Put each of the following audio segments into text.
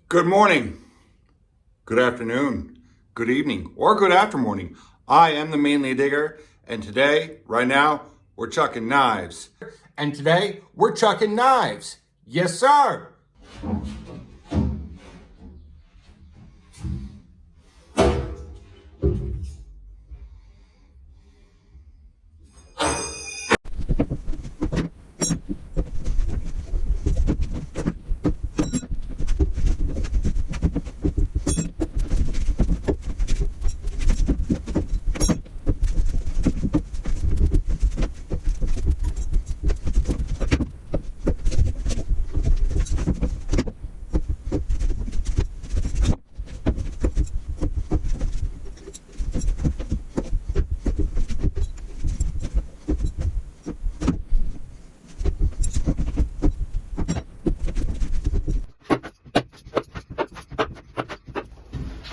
Good morning, good afternoon, good evening, or good after morning. I am the Manly Digger, and today, right now, we're chucking knives. And today, we're chucking knives. Yes, sir.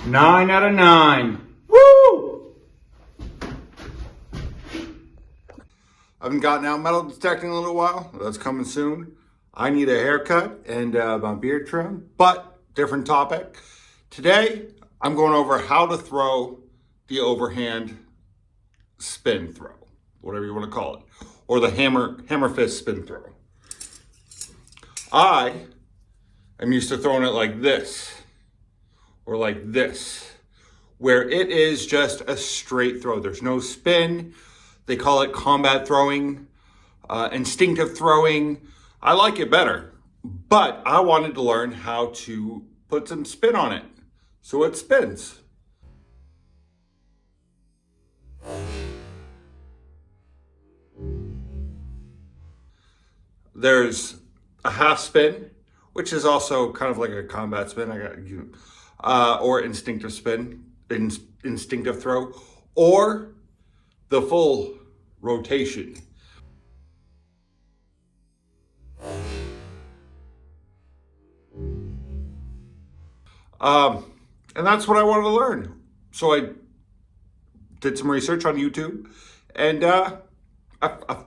Nine out of nine. Woo! I haven't gotten out metal detecting in a little while. That's coming soon. I need a haircut and my beard trim, but different topic. Today, I'm going over how to throw the overhand spin throw, whatever you want to call it, or the hammer fist spin throw. I am used to throwing it like this, or like this, where it is just a straight throw. There's no spin. They call it combat throwing, instinctive throwing. I like it better, but I wanted to learn how to put some spin on it so it spins. There's a half spin, which is also kind of like a combat spin. Or instinctive spin, instinctive throw, or the full rotation. And that's what I wanted to learn. So I did some research on YouTube, and I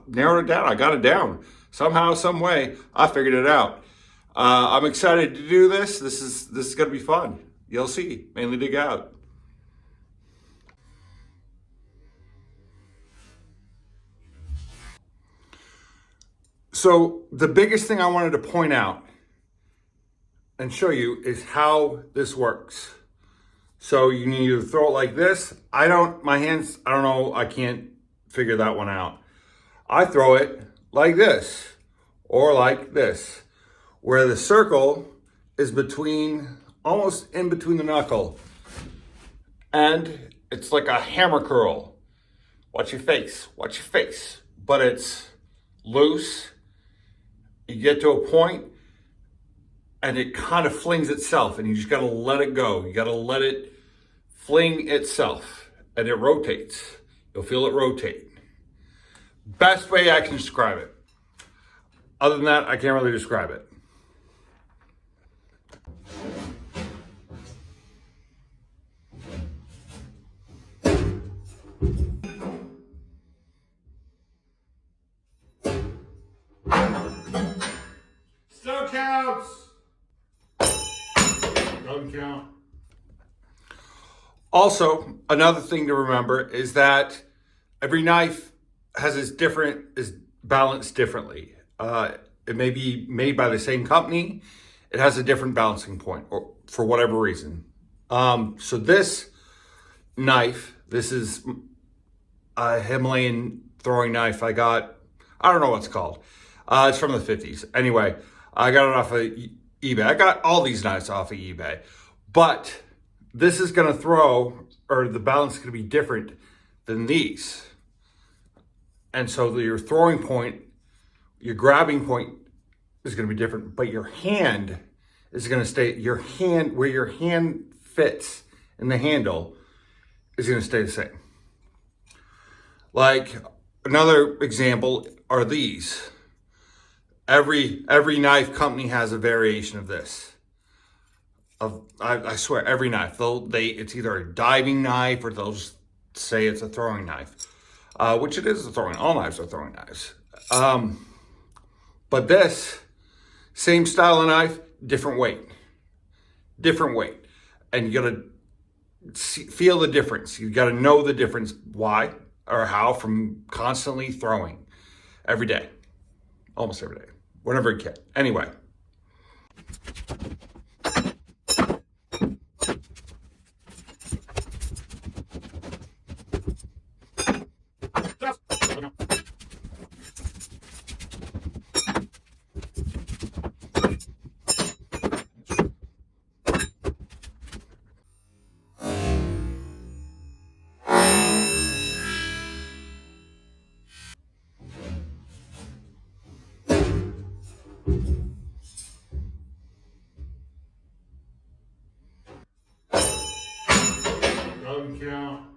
narrowed it down. I got it down somehow, some way. I figured it out. I'm excited to do this. This is gonna be fun. You'll see. Manly Dig out. So the biggest thing I wanted to point out and show you is how this works. So you need to throw it like this. My hands, I don't know, I can't figure that one out. I throw it like this, or like this, where the circle is almost in between the knuckle. And it's like a hammer curl. Watch your face, watch your face. But it's loose. You get to a point and it kind of flings itself, and you just gotta let it go. You gotta let it fling itself, and it rotates. You'll feel it rotate. Best way I can describe it. Other than that, I can't really describe it. Still counts. Doesn't count. Also, another thing to remember is that every knife is balanced differently. It may be made by the same company. It has a different balancing point, or for whatever reason. So this knife, this is a Himalayan throwing knife I don't know what it's called. It's from the 50s. Anyway, I got it off of eBay. I got all these knives off of eBay. But this is gonna the balance is gonna be different than these. And so your throwing point, your grabbing point is gonna be different, but your hand is gonna stay, where your hand fits in the handle is gonna stay the same. Like another example are these. Every knife company has a variation of this. I swear, every knife. It's either a diving knife or they'll just say it's a throwing knife, which it is a throwing. All knives are throwing knives. But this, same style of knife, different weight. different weight. And you got to feel the difference. You got to know the difference, why or how, from constantly throwing every day, almost every day, whenever you can. Anyway. Doesn't count.